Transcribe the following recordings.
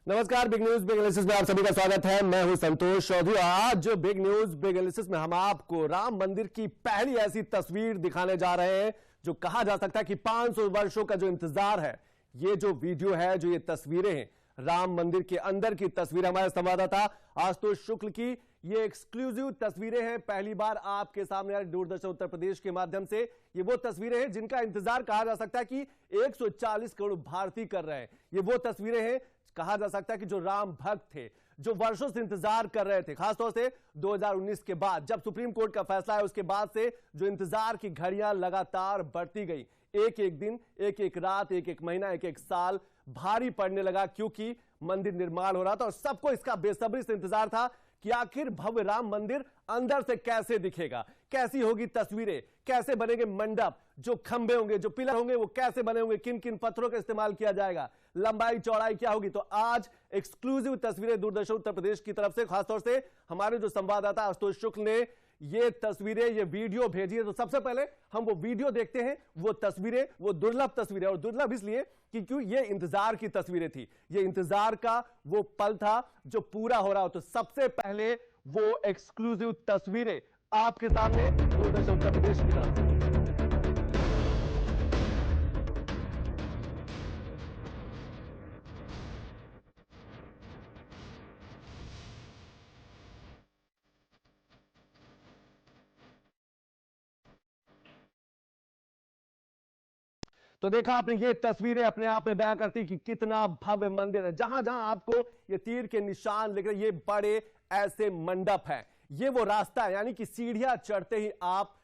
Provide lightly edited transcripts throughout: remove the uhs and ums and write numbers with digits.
नमस्कार, big news big analysis में आप सभी का स्वागत है। मैं हूं संतोष चौधरी। आज बिग न्यूज बिग एनालिसिस में हम आपको राम मंदिर की पहली ऐसी तस्वीर दिखाने जा रहे हैं जो कहा जा सकता है कि 500 वर्षों का जो इंतजार है, ये जो वीडियो है, जो ये तस्वीरें हैं, राम मंदिर के अंदर की तस्वीर। हमारे संवाददाता आशुतोष शुक्ल की ये एक्सक्लूसिव तस्वीरें हैं, पहली बार आपके सामने आ रही दूरदर्शन उत्तर प्रदेश के माध्यम से। ये वो तस्वीरें हैं जिनका इंतजार कहा जा सकता है कि 140 करोड़ भारतीय कर रहे हैं। ये वो तस्वीरें हैं, कहा जा सकता है कि जो राम भक्त थे, जो वर्षों से इंतजार कर रहे थे, खासतौर से 2019 के बाद जब सुप्रीम कोर्ट का फैसला है, उसके बाद से जो इंतजार की घड़ियां लगातार बढ़ती गई, एक एक दिन, एक एक रात, एक एक महीना, एक एक साल भारी पड़ने लगा, क्योंकि मंदिर निर्माण हो रहा था और सबको इसका बेसब्री से इंतजार था कि आखिर भव्य राम मंदिर अंदर से कैसे दिखेगा, कैसी होगी तस्वीरें, कैसे बनेंगे मंडप, जो खंभे होंगे, जो पिलर होंगे, वो कैसे बने होंगे, किन किन पत्थरों का इस्तेमाल किया जाएगा, लंबाई चौड़ाई क्या होगी। तो आज एक्सक्लूसिव तस्वीरें दूरदर्शन उत्तर प्रदेश की तरफ से, खासतौर से हमारे जो संवाददाता आशुतोष शुक्ल ने ये तस्वीरें, ये वीडियो भेजी है। तो सबसे पहले हम वो वीडियो देखते हैं, वो तस्वीरें, वो दुर्लभ तस्वीरें, और दुर्लभ इसलिए कि क्यों ये इंतजार की तस्वीरें थी, ये इंतजार का वो पल था जो पूरा हो रहा हो। तो सबसे पहले वो एक्सक्लूसिव तस्वीरें आपके सामने दूरदर्शन उत्तर प्रदेश की तरफ से। तो देखा आपने, ये तस्वीरें अपने आप में बयां करती कि कितना भव्य मंदिर है। जहां जहां आपको ये तीर के निशान लिख रहे, ये बड़े ऐसे मंडप है, ये वो रास्ता है, यानी कि सीढ़ियां चढ़ते ही आप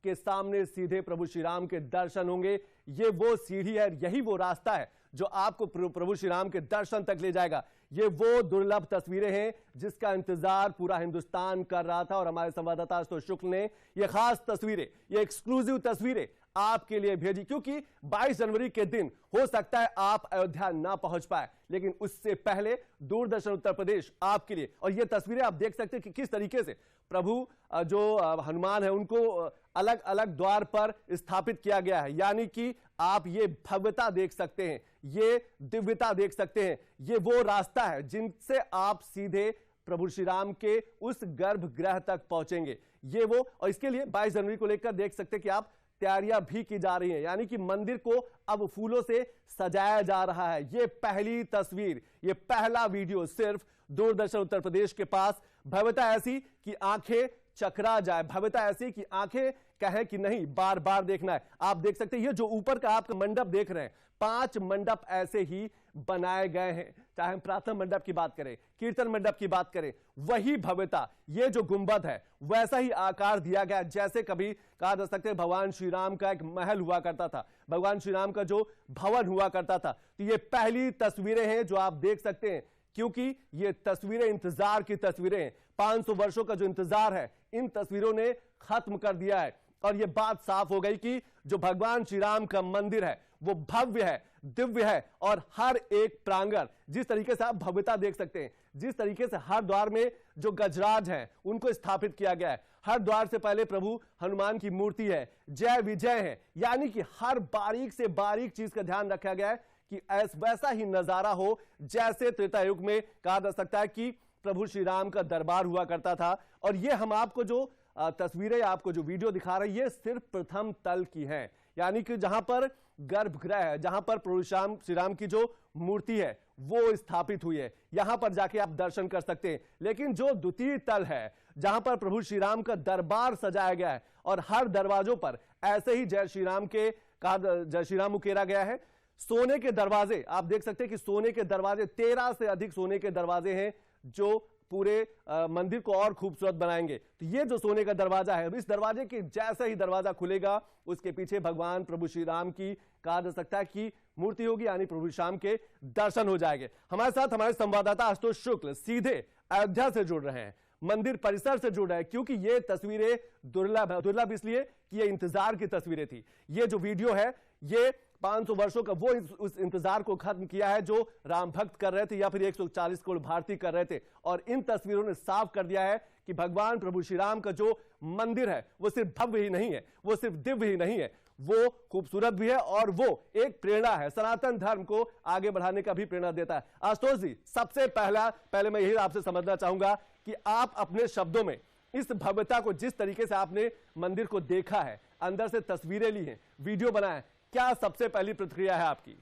के सामने सीधे प्रभु श्री राम के दर्शन होंगे। ये वो सीढ़ी है, यही वो रास्ता है जो आपको प्रभु श्री राम के दर्शन तक ले जाएगा। ये वो दुर्लभ तस्वीरें हैं जिसका इंतजार पूरा हिंदुस्तान कर रहा था, और हमारे संवाददाता आशुतोष शुक्ल ने ये खास तस्वीरें, ये एक्सक्लूसिव तस्वीरें आपके लिए भेजी, क्योंकि 22 जनवरी के दिन हो सकता है आप अयोध्या ना पहुंच पाए, लेकिन उससे पहले दूरदर्शन उत्तर प्रदेश आपके लिए, और ये तस्वीरें आप देख सकते हैं कि किस तरीके से प्रभु जो हनुमान है उनको अलग अलग द्वार पर स्थापित किया गया है, यानी कि आप ये भव्यता देख सकते हैं, ये दिव्यता देख सकते हैं। ये वो रास्ता है जिनसे आप सीधे प्रभु श्री राम के उस गर्भगृह तक पहुंचेंगे। ये वो, और इसके लिए 22 जनवरी को लेकर देख सकते हैं कि आप तैयारियां भी की जा रही हैं, यानी कि मंदिर को अब फूलों से सजाया जा रहा है। ये पहली तस्वीर, ये पहला वीडियो सिर्फ दूरदर्शन उत्तर प्रदेश के पास। भव्यता ऐसी कि आंखें चकरा जाए, भव्यता ऐसी कि आंखें कहे कि नहीं, बार बार देखना है। आप देख सकते हैं ये जो ऊपर का आप मंडप देख रहे हैं, 5 मंडप ऐसे ही बनाए गए हैं, चाहे हम प्रार्थना मंडप की बात करें, कीर्तन मंडप की बात करें, वही भव्यता, ये जो गुंबद है वैसा ही आकार दिया गया जैसे कभी कहा जा सकते हैं भगवान श्री राम का एक महल हुआ करता था, भगवान श्री राम का जो भवन हुआ करता था। तो ये पहली तस्वीरें हैं जो आप देख सकते हैं, क्योंकि ये तस्वीरें इंतजार की तस्वीरें हैं। 500 वर्षों का जो इंतजार है, इन तस्वीरों ने खत्म कर दिया है, और ये बात साफ हो गई कि जो भगवान श्री राम का मंदिर है वो भव्य है, दिव्य है, और हर एक प्रांगण, जिस तरीके से आप भव्यता देख सकते हैं, जिस तरीके से हर द्वार में जो गजराज हैं उनको स्थापित किया गया है, हर द्वार से पहले प्रभु हनुमान की मूर्ति है, जय विजय है, यानी कि हर बारीक से बारीक चीज का ध्यान रखा गया है कि वैसा ही नजारा हो जैसे त्रेता युग में कहा जा सकता है कि प्रभु श्री राम का दरबार हुआ करता था। और ये हम आपको जो तस्वीरें, आपको जो वीडियो दिखा रहे हैं, ये सिर्फ प्रथम तल की हैं, यानी कि जहां पर गर्भगृह है, जहां पर प्रभु श्री राम की जो मूर्ति है वो स्थापित हुई है, यहां पर जाके आप दर्शन कर सकते हैं। लेकिन जो द्वितीय तल है, जहां पर प्रभु श्री राम का दरबार सजाया गया है, और हर दरवाजों पर ऐसे ही जय श्री राम के जय श्री राम उकेरा गया है। सोने के दरवाजे आप देख सकते हैं कि सोने के दरवाजे, 13 से अधिक सोने के दरवाजे हैं जो पूरे मंदिर को और खूबसूरत बनाएंगे। तो ये जो सोने का दरवाजा है, इस दरवाजे के जैसे ही दरवाजा खुलेगा, उसके पीछे भगवान प्रभु श्री राम की कहा जा सकता है कि मूर्ति होगी, यानी प्रभु श्री राम के दर्शन हो जाएंगे। हमारे साथ हमारे संवाददाता आशुतोष शुक्ल सीधे अयोध्या से जुड़ रहे हैं, मंदिर परिसर से जुड़ रहे हैं, क्योंकि ये तस्वीरें दुर्लभ है। दुर्लभ इसलिए कि ये इंतजार की तस्वीरें थी। ये जो वीडियो है, ये 500 वर्षों का वो उस इंतजार को खत्म किया है जो राम भक्त कर रहे थे, या फिर 140 करोड़ भारतीय कर रहे थे। और इन तस्वीरों ने साफ कर दिया है कि भगवान प्रभु श्री राम का जो मंदिर है वो सिर्फ भव्य ही नहीं है, वो सिर्फ दिव्य ही नहीं है, वो खूबसूरत भी है और वो एक प्रेरणा है, सनातन धर्म को आगे बढ़ाने का भी प्रेरणा देता है। आशुतोष जी, सबसे पहले मैं यही आपसे समझना चाहूंगा कि आप अपने शब्दों में इस भव्यता को, जिस तरीके से आपने मंदिर को देखा है, अंदर से तस्वीरें ली हैं, वीडियो बनाया है, क्या सबसे पहली प्रतिक्रिया है आपकी?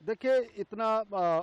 देखिए, इतना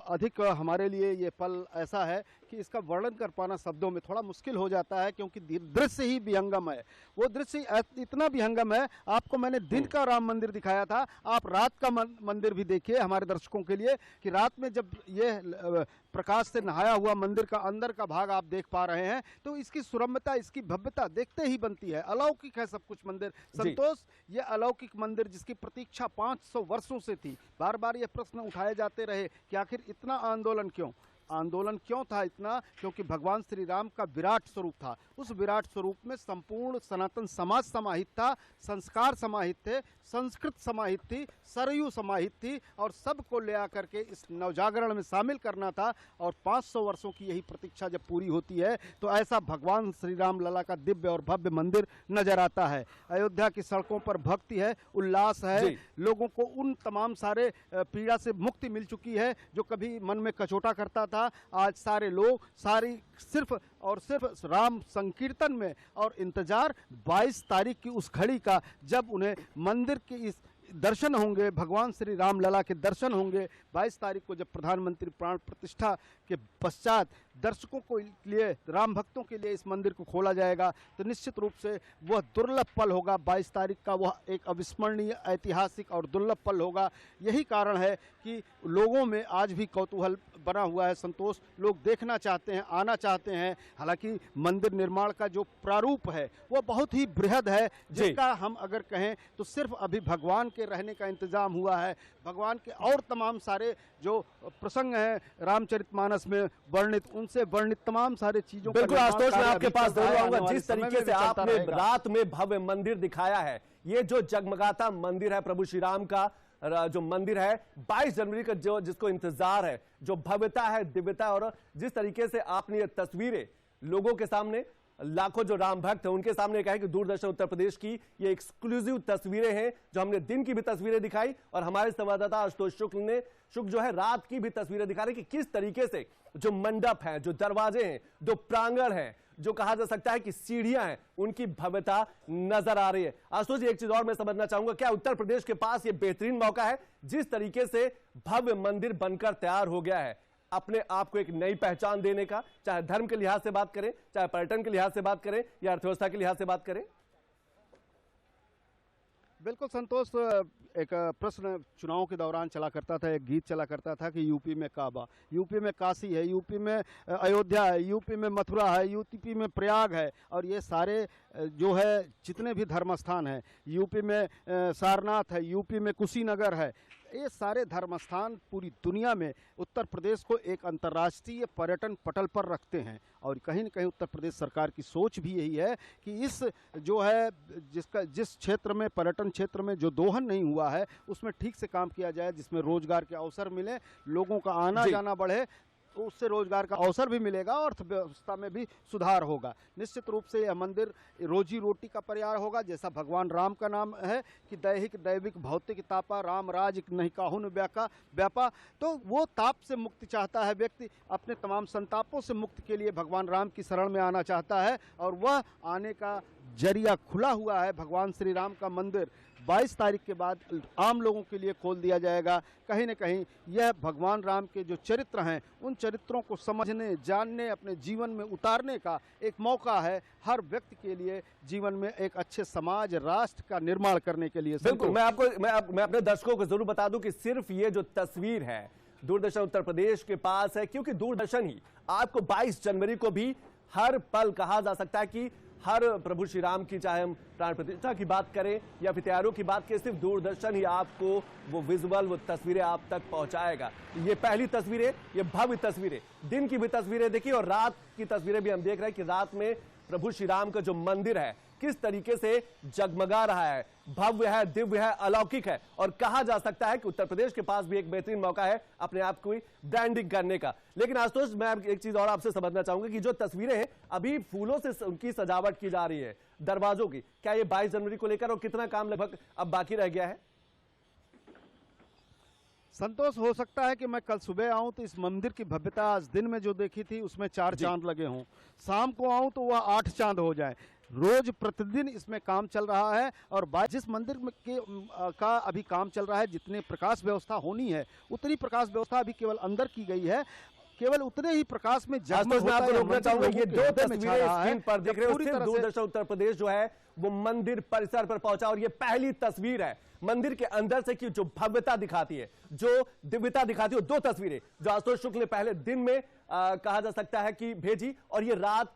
अधिक हमारे लिए ये पल ऐसा है कि इसका वर्णन कर पाना शब्दों में थोड़ा मुश्किल हो जाता है, क्योंकि दृश्य ही विहंगम है। वो दृश्य इतना विहंगम है, आपको मैंने दिन का राम मंदिर दिखाया था, आप रात का मंदिर भी देखिए हमारे दर्शकों के लिए, कि रात में जब ये प्रकाश से नहाया हुआ मंदिर का अंदर का भाग आप देख पा रहे हैं, तो इसकी सुरम्यता, इसकी भव्यता देखते ही बनती है। अलौकिक है सब कुछ मंदिर। संतोष, ये अलौकिक मंदिर जिसकी प्रतीक्षा 500 वर्षों से थी, बार बार ये प्रश्न उठाए जाते रहे कि आखिर इतना आंदोलन क्यों था इतना, क्योंकि भगवान श्री राम का विराट स्वरूप था। उस विराट स्वरूप में संपूर्ण सनातन समाज समाहित था, संस्कार समाहित थे, संस्कृत समाहित थी, सरयू समाहित थी, और सबको ले आकर के इस नवजागरण में शामिल करना था। और 500 वर्षों की यही प्रतीक्षा जब पूरी होती है, तो ऐसा भगवान श्री राम लला का दिव्य और भव्य मंदिर नजर आता है। अयोध्या की सड़कों पर भक्ति है, उल्लास है, लोगों को उन तमाम सारे पीड़ा से मुक्ति मिल चुकी है जो कभी मन में कचोटा करता था। आज सारे लोग सिर्फ और सिर्फ राम संकीर्तन में, और इंतजार 22 तारीख की उस घड़ी का, जब उन्हें मंदिर के इस दर्शन होंगे, भगवान श्री राम लला के दर्शन होंगे। 22 तारीख को जब प्रधानमंत्री प्राण प्रतिष्ठा के पश्चात दर्शकों को लिए, राम भक्तों के लिए इस मंदिर को खोला जाएगा, तो निश्चित रूप से वह दुर्लभ पल होगा। 22 तारीख का वह एक अविस्मरणीय, ऐतिहासिक और दुर्लभ पल होगा। यही कारण है कि लोगों में आज भी कौतूहल बना हुआ है। संतोष, लोग देखना चाहते हैं, आना चाहते हैं। हालांकि मंदिर निर्माण का जो प्रारूप है वो बहुत ही बृहद है, जिसका हम अगर कहें तो सिर्फ अभी भगवान के रहने का इंतजाम हुआ है। भगवान के और तमाम सारे जो प्रसंग हैं रामचरितमानस में वर्णित, उनसे वर्णित तमाम सारे चीजों, बिल्कुल आशुतोष, मैं आपके पास जरूर आऊंगा। जिस तरीके से आपने रात में भव्य मंदिर दिखाया है, ये जो जगमगाता मंदिर है प्रभु श्री राम का, जो मंदिर है 22 जनवरी का, जो जिसको इंतजार है, जो भव्यता है, दिव्यता, और जिस तरीके से आपने ये तस्वीरें लोगों के सामने, लाखों जो राम भक्त हैं उनके सामने कहा कि दूरदर्शन उत्तर प्रदेश की ये एक्सक्लूसिव तस्वीरें हैं, जो हमने दिन की भी तस्वीरें दिखाई, और हमारे संवाददाता आशुतोष शुक्ल जो है रात की भी तस्वीरें दिखा रहे कि किस तरीके से जो मंडप है, जो दरवाजे हैं, जो प्रांगण है, जो कहा जा सकता है कि सीढ़ियां हैं, उनकी भव्यता नजर आ रही है। आशुतोष जी, एक चीज और मैं समझना चाहूंगा, क्या उत्तर प्रदेश के पास ये बेहतरीन मौका है, जिस तरीके से भव्य मंदिर बनकर तैयार हो गया है, अपने आप को एक नई पहचान देने का, चाहे धर्म के लिहाज से बात करें, चाहे पर्यटन के लिहाज से बात करें, या अर्थव्यवस्था के लिहाज से बात करें? बिल्कुल संतोष, एक प्रश्न चुनाव के दौरान चला करता था, एक गीत चला करता था कि यूपी में काबा, यूपी में काशी है, यूपी में अयोध्या है, यूपी में मथुरा है, यूपी में प्रयाग है, और ये सारे जो है जितने भी धर्म स्थान हैं, यूपी में सारनाथ है, यूपी में कुशीनगर है, ये सारे धर्म स्थान पूरी दुनिया में उत्तर प्रदेश को एक अंतर्राष्ट्रीय पर्यटन पटल पर रखते हैं। और कहीं न कहीं उत्तर प्रदेश सरकार की सोच भी यही है कि इस जो है जिस क्षेत्र में, पर्यटन क्षेत्र में जो दोहन नहीं हुआ है, उसमें ठीक से काम किया जाए, जिसमें रोजगार के अवसर मिले, लोगों का आना जाना बढ़े, तो उससे रोजगार का अवसर भी मिलेगा और अर्थव्यवस्था में भी सुधार होगा। निश्चित रूप से यह मंदिर रोजी रोटी का पर्याय होगा, जैसा भगवान राम का नाम है कि दैहिक दैविक भौतिक तापा राम राज नहीं काहुन व्यापा। तो वो ताप से मुक्ति चाहता है व्यक्ति, अपने तमाम संतापों से मुक्ति के लिए भगवान राम की शरण में आना चाहता है, और वह आने का जरिया खुला हुआ है। भगवान श्री राम का मंदिर 22 तारीख के बाद आम लोगों के लिए खोल दिया जाएगा। कहीं न कहीं यह भगवान राम के जो चरित्र हैं, उन चरित्रों को समझने, जानने, अपने जीवन में उतारने का एक मौका है हर व्यक्ति के लिए, जीवन में एक अच्छे समाज, राष्ट्र का निर्माण करने के लिए। बिल्कुल, मैं अपने दर्शकों को जरूर बता दूं कि सिर्फ ये जो तस्वीर है दूरदर्शन उत्तर प्रदेश के पास है, क्योंकि दूरदर्शन ही आपको 22 जनवरी को भी हर पल, कहा जा सकता है कि हर प्रभु श्री राम की, चाहे हम प्राण प्रतिष्ठा की बात करें या फिर तैयारियों की बात करें, सिर्फ दूरदर्शन ही आपको वो विजुअल, वो तस्वीरें आप तक पहुंचाएगा। ये पहली तस्वीरें, ये भव्य तस्वीरें, दिन की भी तस्वीरें देखिए और रात की तस्वीरें भी हम देख रहे हैं कि रात में प्रभु श्री राम का जो मंदिर है किस तरीके से जगमगा रहा है, भव्य है, दिव्य है, अलौकिक है। और कहा जा सकता है कि उत्तर प्रदेश के पास भी एक बेहतरीन मौका है अपने आप को ब्रांडिंग करने का। लेकिन आशुतोष, मैं एक चीज और आपसे समझना चाहूंगा कि जो तस्वीरें हैं अभी फूलों से उनकी सजावट की जा रही है दरवाजों की, क्या ये 22 जनवरी को लेकर और कितना काम लगभग अब बाकी रह गया है? संतोष, हो सकता है कि मैं कल सुबह आऊं तो इस मंदिर की भव्यता आज दिन में जो देखी थी उसमें 4 चांद लगे हों, शाम को आऊं तो वह 8 चांद हो जाए। रोज प्रतिदिन इसमें काम चल रहा है और जिस मंदिर में का अभी काम चल रहा है, जितने प्रकाश व्यवस्था होनी है उतनी प्रकाश व्यवस्था अभी केवल अंदर की गई है। केवल उतने ही प्रकाश में जगमग होता है। रोकना चाहूंगा, ये 2 तस्वीरें स्क्रीन पर दिख रहे हो, दूरदर्शन उत्तर प्रदेश जो है वो मंदिर परिसर पर पहुंचा और ये पहली तस्वीर है मंदिर के अंदर से की जो भव्यता दिखाती है, जो दिव्यता दिखाती है। 2 तस्वीरें जो आशुतोष शुक्ल ने पहले दिन में कहा जा सकता है कि भेजी, और ये रात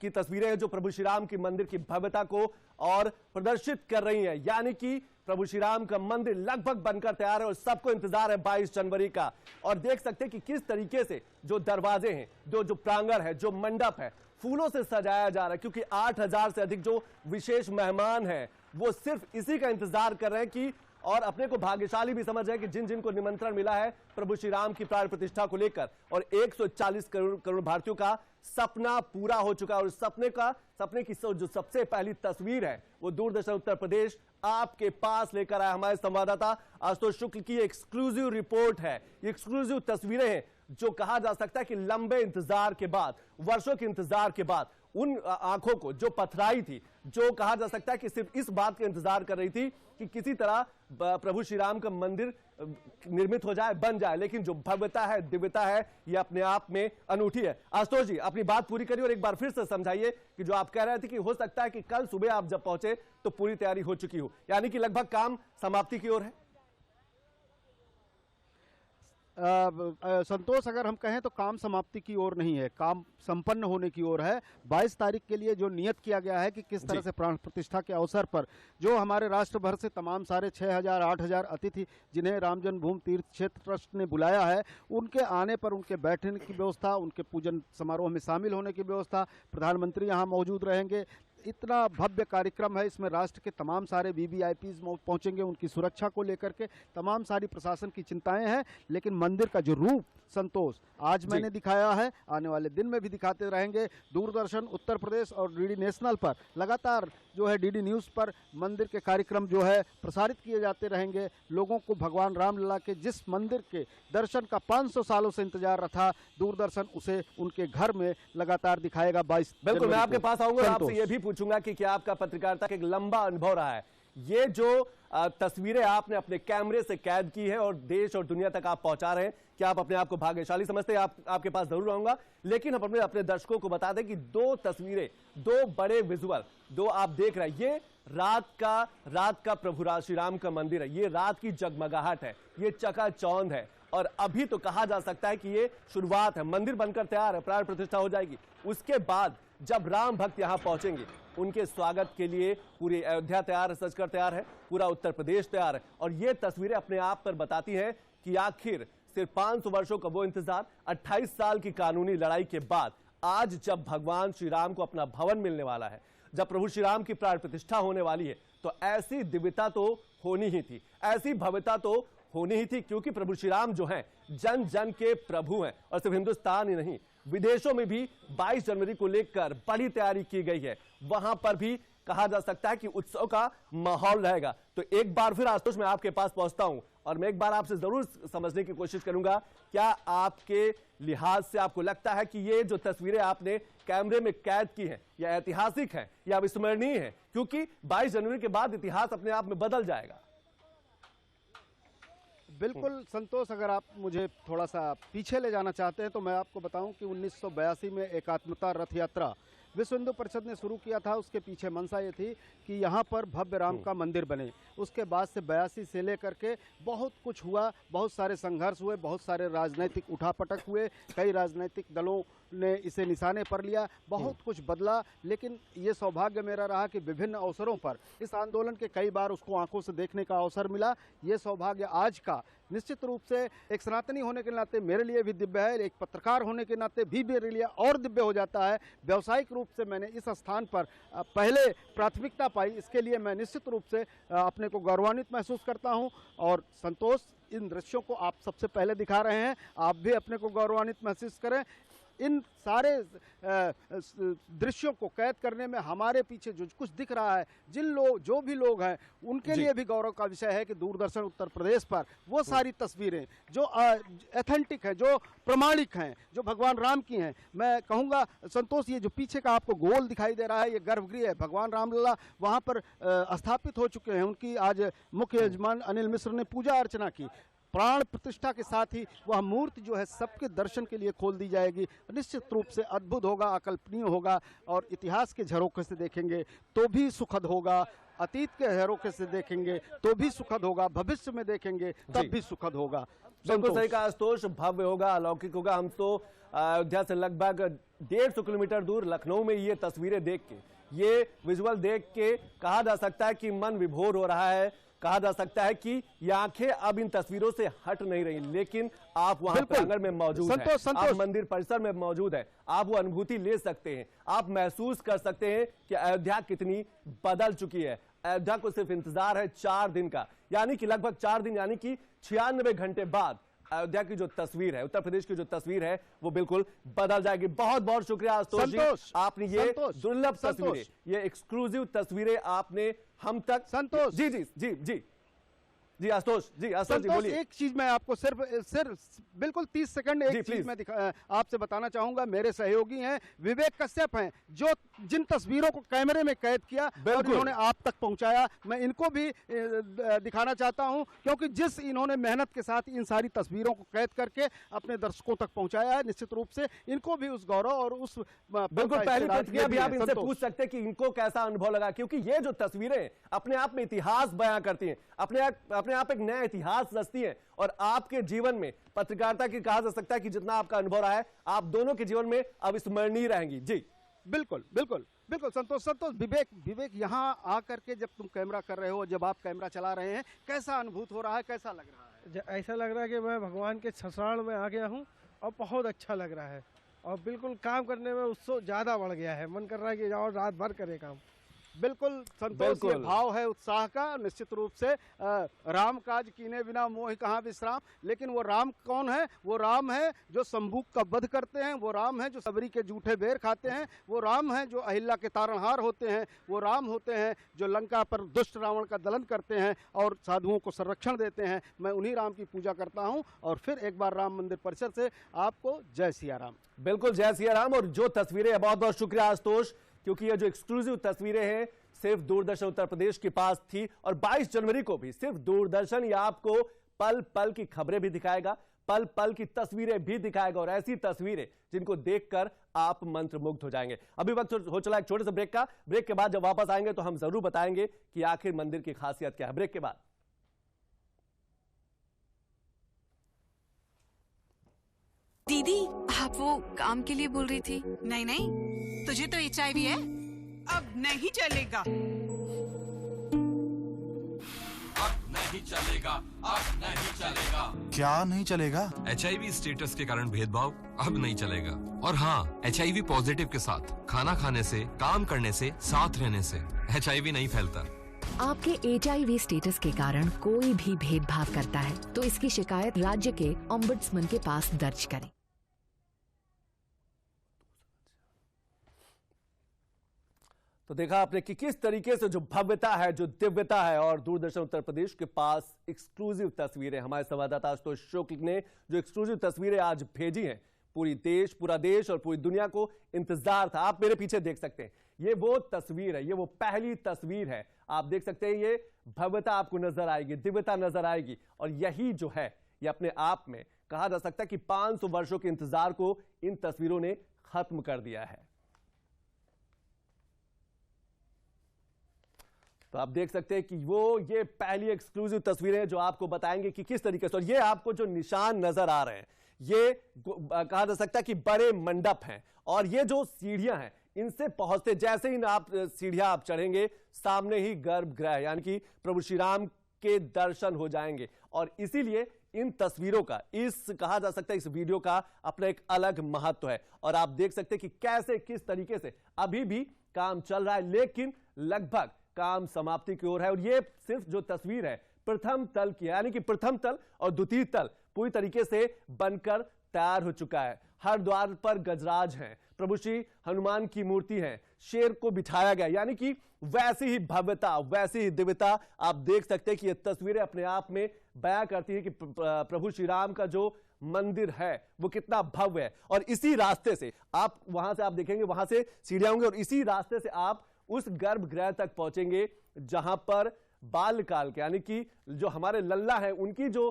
की तस्वीरें हैं जो प्रभु श्री राम की मंदिर की भव्यता को और प्रदर्शित कर रही हैं। यानी कि प्रभु श्री राम का मंदिर लगभग बनकर तैयार है और सबको इंतजार है 22 जनवरी का। और देख सकते हैं कि किस तरीके से जो दरवाजे हैं, जो प्रांगण है, जो मंडप है, फूलों से सजाया जा रहा है, क्योंकि 8000 से अधिक जो विशेष मेहमान हैं वो सिर्फ इसी का इंतजार कर रहे हैं कि, और अपने को भाग्यशाली भी समझ रहे हैं कि जिन जिनको निमंत्रण मिला है प्रभु श्री राम की प्राण प्रतिष्ठा को लेकर, और 140 करोड़ भारतीयों का सपना पूरा हो चुका है। और सपने की जो सबसे पहली तस्वीर है वो दूरदर्शन उत्तर प्रदेश आपके पास लेकर आया हमारे संवाददाता आशुतोष शुक्ल की एक्सक्लूसिव रिपोर्ट है। एक्सक्लूसिव तस्वीरें हैं जो कहा जा सकता है कि लंबे इंतजार के बाद, वर्षों के इंतजार के बाद उन आंखों को जो पथराई थी, जो कहा जा सकता है कि सिर्फ इस बात का इंतजार कर रही थी कि किसी तरह प्रभु श्री राम का मंदिर निर्मित हो जाए, बन जाए, लेकिन जो भव्यता है, दिव्यता है, ये अपने आप में अनूठी है। आशुतोष जी, अपनी बात पूरी करिए और एक बार फिर से समझाइए कि जो आप कह रहे थे कि हो सकता है कि कल सुबह आप जब पहुंचे तो पूरी तैयारी हो चुकी हो, यानी कि लगभग काम समाप्ति की ओर है। संतोष, अगर हम कहें तो काम समाप्ति की ओर नहीं है, काम संपन्न होने की ओर है। 22 तारीख के लिए जो नियत किया गया है कि किस तरह से प्राण प्रतिष्ठा के अवसर पर जो हमारे राष्ट्र भर से तमाम सारे 6000 8000 अतिथि जिन्हें राम जन्मभूमि तीर्थ क्षेत्र ट्रस्ट ने बुलाया है, उनके आने पर उनके बैठने की व्यवस्था, उनके पूजन समारोह में शामिल होने की व्यवस्था, प्रधानमंत्री यहाँ मौजूद रहेंगे। इतना भव्य कार्यक्रम है, इसमें राष्ट्र के तमाम सारे वीवीआईपीज पहुंचेंगे, उनकी सुरक्षा को लेकर के तमाम सारी प्रशासन की चिंताएं हैं। लेकिन मंदिर का जो रूप संतोष आज मैंने दिखाया है, आने वाले दिन में भी दिखाते रहेंगे। दूरदर्शन उत्तर प्रदेश और डीडी नेशनल पर लगातार जो है डीडी न्यूज़ पर मंदिर के कार्यक्रम जो है प्रसारित किए जाते रहेंगे। लोगों को भगवान रामलला के जिस मंदिर के दर्शन का 500 सालों से इंतजार रहा, दूरदर्शन उसे उनके घर में लगातार दिखाएगा। 22 बिल्कुल, मैं आपके पास आऊंगा और आपसे ये भी पूछूंगा कि क्या आपका पत्रकारिता का एक लंबा अनुभव रहा है, ये जो तस्वीरें आपने अपने कैमरे से कैद की है और देश और दुनिया तक आप पहुंचा रहे हैं, क्या आप अपने आप को भाग्यशाली समझते हैं? आपके पास जरूर आऊंगा, लेकिन हम अपने दर्शकों को बता दें कि 2 तस्वीरें, 2 बड़े विजुअल, 2 आप देख रहे हैं, ये रात का प्रभु श्री राम का मंदिर है, ये रात की जगमगाहट है, ये चकाचौंध है। और अभी तो कहा जा सकता है कि ये शुरुआत है, मंदिर बनकर तैयार है, प्राण प्रतिष्ठा हो जाएगी। उसके बाद जब राम भक्त यहां पहुंचेंगे, उनके स्वागत के लिए पूरी अयोध्या तैयार है, सजकर तैयार है, पूरा उत्तर प्रदेश तैयार है। और ये तस्वीरें अपने आप पर बताती हैं कि आखिर सिर्फ 500 वर्षों का वो इंतजार, 28 साल की कानूनी लड़ाई के बाद आज जब भगवान श्री राम को अपना भवन मिलने वाला है, जब प्रभु श्री राम की प्राण प्रतिष्ठा होने वाली है, तो ऐसी दिव्यता तो होनी ही थी, ऐसी भव्यता तो होनी ही थी, क्योंकि प्रभु श्री राम जो हैं जन जन के प्रभु हैं। और सिर्फ हिंदुस्तान ही नहीं, विदेशों में भी 22 जनवरी को लेकर बड़ी तैयारी की गई है, वहां पर भी कहा जा सकता है कि उत्सव का माहौल रहेगा। तो एक बार फिर आशुतोष मैं आपके पास पहुंचता हूं और मैं एक बार आपसे जरूर समझने की कोशिश करूंगा, क्या आपके लिहाज से आपको लगता है कि ये जो तस्वीरें आपने कैमरे में कैद की हैं, या ऐतिहासिक हैं या अविस्मरणीय है? क्योंकि 22 जनवरी के बाद इतिहास अपने आप में बदल जाएगा। बिल्कुल संतोष, अगर आप मुझे थोड़ा सा पीछे ले जाना चाहते हैं तो मैं आपको बताऊं कि 1982 में एकात्मता रथ यात्रा विश्व हिंदू परिषद ने शुरू किया था। उसके पीछे मंशा ये थी कि यहाँ पर भव्य राम का मंदिर बने। उसके बाद से 82 से लेकर के बहुत कुछ हुआ, बहुत सारे संघर्ष हुए, बहुत सारे राजनीतिक उठापटक हुए, कई राजनीतिक दलों ने इसे निशाने पर लिया, बहुत कुछ बदला। लेकिन ये सौभाग्य मेरा रहा कि विभिन्न अवसरों पर इस आंदोलन के कई बार उसको आंखों से देखने का अवसर मिला। ये सौभाग्य आज का निश्चित रूप से एक सनातनी होने के नाते मेरे लिए भी दिव्य है, एक पत्रकार होने के नाते भी मेरे लिए और दिव्य हो जाता है। व्यावसायिक रूप से मैंने इस स्थान पर पहले प्राथमिकता पाई, इसके लिए मैं निश्चित रूप से अपने को गौरवान्वित महसूस करता हूं। और संतोष, इन दृश्यों को आप सबसे पहले दिखा रहे हैं, आप भी अपने को गौरवान्वित महसूस करें। इन सारे दृश्यों को कैद करने में हमारे पीछे जो कुछ दिख रहा है, जो भी लोग हैं, उनके लिए भी गौरव का विषय है कि दूरदर्शन उत्तर प्रदेश पर वो सारी तस्वीरें जो एथेंटिक हैं, जो प्रमाणिक हैं, जो भगवान राम की हैं। मैं कहूँगा संतोष, ये जो पीछे का आपको गोल दिखाई दे रहा है, ये गर्भगृह है। भगवान रामलला वहाँ पर स्थापित हो चुके हैं। उनकी आज मुख्य यजमान अनिल मिश्र ने पूजा अर्चना की। प्राण प्रतिष्ठा के साथ ही वह मूर्ति जो है सबके दर्शन के लिए खोल दी जाएगी। निश्चित रूप से अद्भुत होगा, अकल्पनीय होगा, और इतिहास के झरोखे से देखेंगे तो भी सुखद होगा, अतीत के झरोखे से देखेंगे तो भी सुखद होगा, भविष्य में देखेंगे तब भी सुखद होगा। बिल्कुल सही कहा आशुतोष, भव्य होगा, अलौकिक होगा। हम तो अयोध्या से लगभग 150 किलोमीटर दूर लखनऊ में ये तस्वीरें देख के, ये विजुअल देख के कहा जा सकता है कि मन विभोर हो रहा है। कहा जा सकता है कि ये आंखें अब इन तस्वीरों से हट नहीं रही, लेकिन आप वहां प्रांगण में मौजूद हैं, आप मंदिर परिसर में मौजूद हैं, आप वो अनुभूति ले सकते हैं, आप महसूस कर सकते हैं कि अयोध्या कितनी बदल चुकी है। अयोध्या को सिर्फ इंतजार है 4 दिन का, यानी कि लगभग 4 दिन, यानी कि 96 घंटे बाद अयोध्या की जो तस्वीर है, उत्तर प्रदेश की जो तस्वीर है, वो बिल्कुल बदल जाएगी। बहुत बहुत शुक्रिया आशुतोष जी, आपने ये दुर्लभ तस्वीरें, ये एक्सक्लूसिव तस्वीरें आपने हम तक। संतोष जी जी जी जी जी आशुतोष जी बोलिए। एक चीज मैं आपको सिर्फ बिल्कुल 30 सेकंड एक चीज मैं आपसे बताना चाहूंगा। मेरे सहयोगी हैं विवेक कश्यप हैं, जो जिन तस्वीरों को कैमरे में कैद किया और इन्होंने आप तक पहुंचाया, मैं इनको भी दिखाना चाहता हूं, क्योंकि जिस इन्होंने मेहनत के साथ इन सारी तस्वीरों को कैद करके अपने दर्शकों तक पहुंचाया है, निश्चित रूप से इनको भी उस गौरव और उस बिल्कुल पहली प्रतिक्रिया भी आप इनसे पूछ सकते हैं कि इनको कैसा अनुभव लगा, क्योंकि ये जो तस्वीरें अपने आप में इतिहास बयां करती हैं, अपने आप एक नया इतिहास रचती हैं, और आपके जीवन में पत्रकारिता की कहा जा सकता है कि जितना आपका अनुभव रहा है, आप दोनों के जीवन में अविस्मरणीय रहेंगी। जी बिल्कुल बिल्कुल बिल्कुल। संतोष विवेक यहाँ आकर के जब तुम कैमरा कर रहे हो, जब आप कैमरा चला रहे हैं, कैसा अनुभूत हो रहा है, कैसा लग रहा है? ऐसा लग रहा है कि मैं भगवान के छसाण में आ गया हूँ और बहुत अच्छा लग रहा है, और बिल्कुल काम करने में उत्साह ज्यादा बढ़ गया है। मन कर रहा है कि और रात भर करे काम। बिल्कुल संतोष, ये भाव है उत्साह का। निश्चित रूप से राम काज कीने बिना मोह कहाँ विश्राम। लेकिन वो राम कौन है? वो राम है जो शंभू का वध करते हैं, वो राम है जो सबरी के जूठे बेर खाते हैं, वो राम है जो अहिल्या के तारणहार होते हैं, वो राम होते हैं जो लंका पर दुष्ट रावण का दलन करते हैं और साधुओं को संरक्षण देते हैं। मैं उन्हीं राम की पूजा करता हूँ। और फिर एक बार राम मंदिर परिसर से आपको जय सिया राम। बिल्कुल जय सिया राम। और जो तस्वीरें, बहुत बहुत शुक्रिया आशुतोष, क्योंकि ये जो एक्सक्लूसिव तस्वीरें हैं सिर्फ दूरदर्शन उत्तर प्रदेश के पास थी, और 22 जनवरी को भी सिर्फ दूरदर्शन ये आपको पल पल की खबरें भी दिखाएगा, पल पल की तस्वीरें भी दिखाएगा, और ऐसी तस्वीरें जिनको देखकर आप मंत्रमुग्ध हो जाएंगे। अभी वक्त हो चला एक छोटे से ब्रेक का। ब्रेक के बाद जब वापस आएंगे तो हम जरूर बताएंगे कि आखिर मंदिर की खासियत क्या है। ब्रेक के बाद दीदी, आप वो काम के लिए बोल रही थी? नहीं नहीं, तुझे तो HIV है, अब नहीं चलेगा। अब नहीं चलेगा, अब नहीं चलेगा। क्या नहीं चलेगा? HIV स्टेटस के कारण भेदभाव अब नहीं चलेगा। और हाँ, HIV पॉजिटिव के साथ खाना खाने से, काम करने से, साथ रहने से HIV नहीं फैलता। आपके HIV स्टेटस के कारण कोई भी भेदभाव करता है तो इसकी शिकायत राज्य के ओम्बुड्समैन के पास दर्ज करें। तो देखा आपने कि किस तरीके से जो भव्यता है, जो दिव्यता है, और दूरदर्शन उत्तर प्रदेश के पास एक्सक्लूसिव तस्वीरें, हमारे संवाददाता आशुतोष शुक्ल ने जो एक्सक्लूसिव तस्वीरें आज भेजी हैं, पूरा देश और पूरी दुनिया को इंतजार था। आप मेरे पीछे देख सकते हैं, ये वो तस्वीर है, ये वो पहली तस्वीर है। आप देख सकते हैं, ये भव्यता आपको नजर आएगी, दिव्यता नजर आएगी, और यही जो है, ये अपने आप में कहा जा सकता है कि 500 वर्षों के इंतजार को इन तस्वीरों ने खत्म कर दिया है। तो आप देख सकते हैं कि ये पहली एक्सक्लूसिव तस्वीरें जो आपको बताएंगे कि किस तरीके से, और ये आपको जो निशान नजर आ रहे हैं, ये कहा जा सकता है कि बड़े मंडप हैं, और ये जो सीढ़ियां हैं, इनसे पहुंचते जैसे ही आप सीढ़ियां आप चढ़ेंगे, सामने ही गर्भगृह यानी कि प्रभु श्री राम के दर्शन हो जाएंगे। और इसीलिए इन तस्वीरों का, इस कहा जा सकता है इस वीडियो का अपना एक अलग महत्व है। और आप देख सकते हैं कि कैसे किस तरीके से अभी भी काम चल रहा है, लेकिन लगभग काम समाप्ति की ओर है। और ये सिर्फ जो तस्वीर है प्रथम तल की, यानी कि प्रथम तल और द्वितीय तल पूरी तरीके से बनकर तैयार हो चुका है। हर द्वार पर गजराज हैं, प्रभु श्री हनुमान की मूर्ति है, शेर को बिठाया गया, यानी कि वैसी ही भव्यता, वैसी ही दिव्यता आप देख सकते हैं कि ये तस्वीरें अपने आप में बयां करती है कि प्रभु श्री राम का जो मंदिर है वो कितना भव्य है। और इसी रास्ते से आप वहां से आप देखेंगे, वहां से सीढ़ियां होंगी और इसी रास्ते से आप उस गर्भगृह तक पहुंचेंगे जहां पर बालकाल के, यानी कि जो हमारे लल्ला है उनकी जो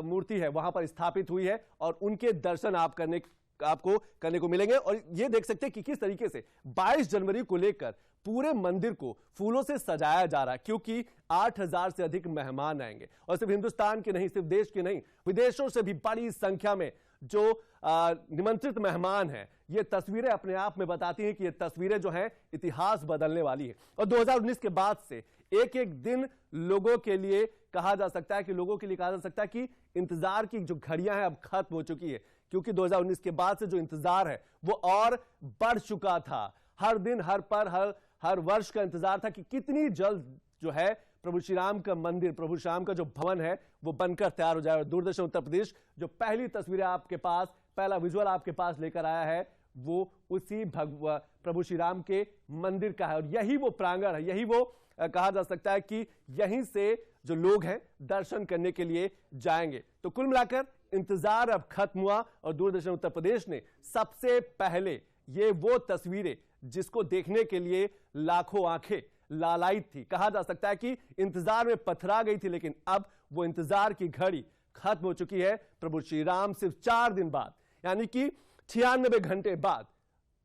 मूर्ति है वहां पर स्थापित हुई है और उनके दर्शन आपको करने को मिलेंगे। और ये देख सकते हैं कि किस तरीके से 22 जनवरी को लेकर पूरे मंदिर को फूलों से सजाया जा रहा है, क्योंकि 8000 से अधिक मेहमान आएंगे। और सिर्फ हिंदुस्तान के नहीं, सिर्फ देश के नहीं, विदेशों से भी बड़ी संख्या में जो निमंत्रित मेहमान हैं। ये तस्वीरें अपने आप में बताती हैं कि ये तस्वीरें जो हैं इतिहास बदलने वाली है। और 2019 के बाद से एक एक दिन लोगों के लिए कहा जा सकता है कि इंतजार की जो घड़ियां हैं अब खत्म हो चुकी है, क्योंकि 2019 के बाद से जो इंतजार है वो और बढ़ चुका था। हर दिन, हर पल, हर वर्ष का इंतजार था कि कितनी जल्द जो है प्रभु श्री राम का मंदिर, प्रभु श्री राम का जो भवन है वो बनकर तैयार हो जाए। और दूरदर्शन उत्तर प्रदेश जो पहली तस्वीरें आपके पास, पहला विजुअल आपके पास लेकर आया है वो उसी प्रभु श्री राम के मंदिर का है। और यही वो प्रांगण है, यही वो कहा जा सकता है कि यहीं से जो लोग हैं दर्शन करने के लिए जाएंगे। तो कुल मिलाकर इंतजार अब खत्म हुआ और दूरदर्शन उत्तर प्रदेश ने सबसे पहले ये वो तस्वीरें जिसको देखने के लिए लाखों आंखें लालायित थी, कहा जा सकता है कि इंतजार में पथरा गई थी, लेकिन अब वो इंतजार की घड़ी खत्म हो चुकी है। प्रभु श्री राम सिर्फ 4 दिन बाद, यानी कि 96 घंटे बाद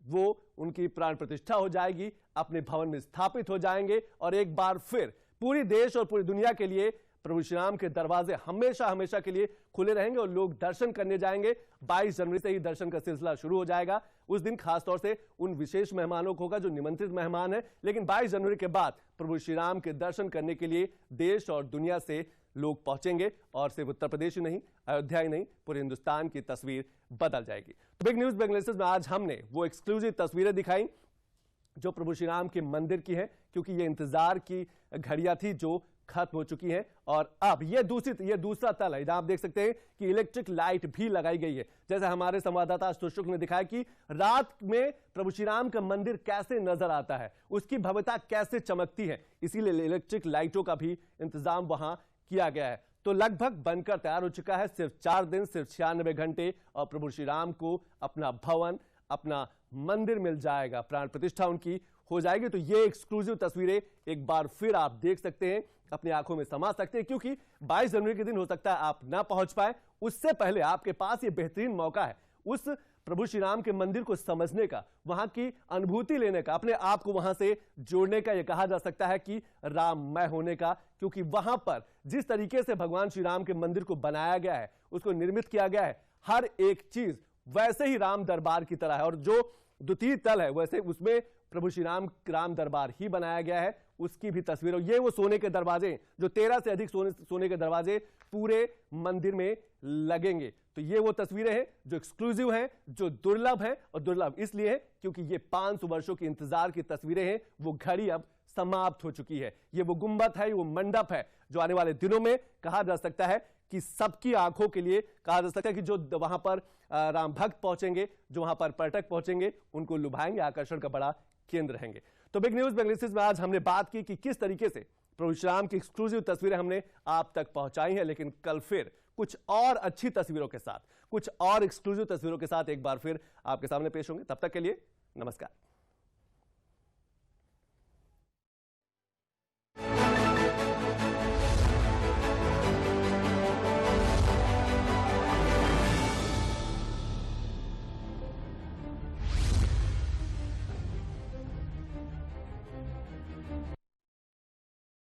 वो उनकी प्राण प्रतिष्ठा हो जाएगी, अपने भवन में स्थापित हो जाएंगे और एक बार फिर पूरी देश और पूरी दुनिया के लिए प्रभु श्री राम के दरवाजे हमेशा हमेशा के लिए खुले रहेंगे और लोग दर्शन करने जाएंगे। 22 जनवरी से ही दर्शन का सिलसिला शुरू हो जाएगा। उस दिन खासतौर से उन विशेष मेहमानों को होगा जो निमंत्रित मेहमान हैं, लेकिन 22 जनवरी के बाद प्रभु श्री राम के दर्शन करने के लिए देश और दुनिया से लोग पहुंचेंगे और सिर्फ उत्तर प्रदेश ही नहीं, अयोध्या ही नहीं, पूरे हिंदुस्तान की तस्वीर बदल जाएगी। तो बिग न्यूज बांग्लादेश में आज हमने वो एक्सक्लूसिव तस्वीरें दिखाई जो प्रभु श्री राम के मंदिर की है, क्योंकि ये इंतजार की घड़ियां थी जो खत्म हो चुकी है। और अब ये दूसरा तल है, जहां आप देख सकते हैं कि इलेक्ट्रिक लाइट भी लगाई गई है। जैसे हमारे संवाददाता आशुतोष शुक्ल ने दिखाया कि रात में प्रभु श्री राम का मंदिर कैसे नजर आता है, उसकी भव्यता कैसे चमकती है, इसीलिए इलेक्ट्रिक लाइटों का भी इंतजाम वहां किया गया है। तो लगभग बनकर तैयार हो चुका है। सिर्फ 4 दिन, सिर्फ 96 घंटे और प्रभु श्री राम को अपना भवन, अपना मंदिर मिल जाएगा, प्राण प्रतिष्ठा उनकी हो जाएगी। तो ये एक्सक्लूसिव तस्वीरें एक बार फिर आप देख सकते हैं, अपनी आंखों में समा सकते हैं, क्योंकि 22 जनवरी के दिन हो सकता है आप ना पहुंच पाए, उससे पहले आपके पास ये बेहतरीन मौका है उस प्रभु श्री राम के मंदिर को समझने का, वहां की अनुभूति लेने का, अपने आप को वहां से जोड़ने का। यह कहा जा सकता है कि राममय होने का, क्योंकि वहां पर जिस तरीके से भगवान श्री राम के मंदिर को बनाया गया है, उसको निर्मित किया गया है, हर एक चीज वैसे ही राम दरबार की तरह है। और जो द्वितीय तल है वैसे उसमें प्रभु श्री राम दरबार ही बनाया गया है, उसकी भी तस्वीर। ये वो सोने के दरवाजे, जो 13 से अधिक सोने के दरवाजे पूरे मंदिर में लगेंगे। तो ये वो तस्वीरें हैं जो एक्सक्लूसिव हैं, जो दुर्लभ हैं, और दुर्लभ इसलिए है क्योंकि ये 500 वर्षों की इंतजार की तस्वीरें हैं। वो घड़ी अब समाप्त हो चुकी है। ये वो गुंबद है, वो मंडप है जो आने वाले दिनों में कहा जा सकता है कि सबकी आंखों के लिए, कहा जा सकता है कि जो वहां पर राम भक्त पहुंचेंगे, जो वहां पर पर्यटक पहुंचेंगे, उनको लुभाएंगे, आकर्षण का बड़ा केंद्र रहेंगे। तो बिग न्यूज बांग्लादेश में आज हमने बात की कि किस तरीके से प्रभु श्री राम की एक्सक्लूसिव तस्वीरें हमने आप तक पहुंचाई हैं, लेकिन कल फिर कुछ और अच्छी तस्वीरों के साथ, कुछ और एक्सक्लूसिव तस्वीरों के साथ एक बार फिर आपके सामने पेश होंगे। तब तक के लिए नमस्कार।